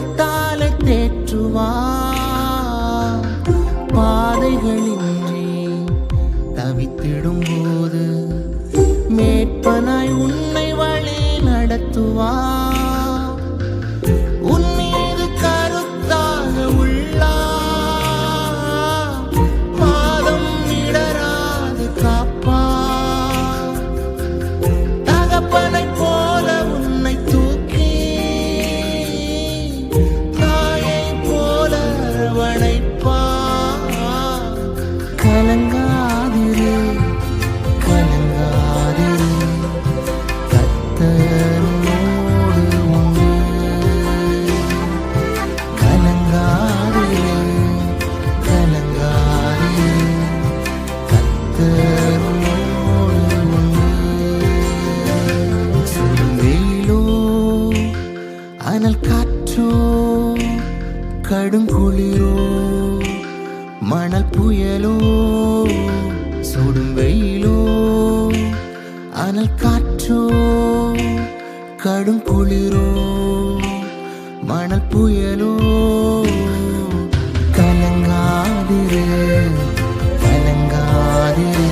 குணத்தாலே தேற்றுவார். பாதைகளின்றி தவித்திடும் போது மேற்பனாய் உன்னை வழி நடத்துவார். உன் மீது கருத்தாக உள்ளார், பாதம் இடராது காப்பார். தகப்பனை போல உன்னை தூக்கி தாயை போல அரவணைப்பார். கலங்காதிரு கலங்காதிரு, கர்த்தர் உன்னோடு உண்டு. கலங்காதிரு கலங்காதிரு, கர்த்தர் உன்னோடு உண்டு. சுடும் வெயிலோ அனல் காற்றோ கடும் குளிரோ மணல் புயலோ, சுடும் வெயிலோ அனல் காற்றோ கடும் குளிரோ மணல் புயலோ, கலங்காதிரு கலங்காதிரு.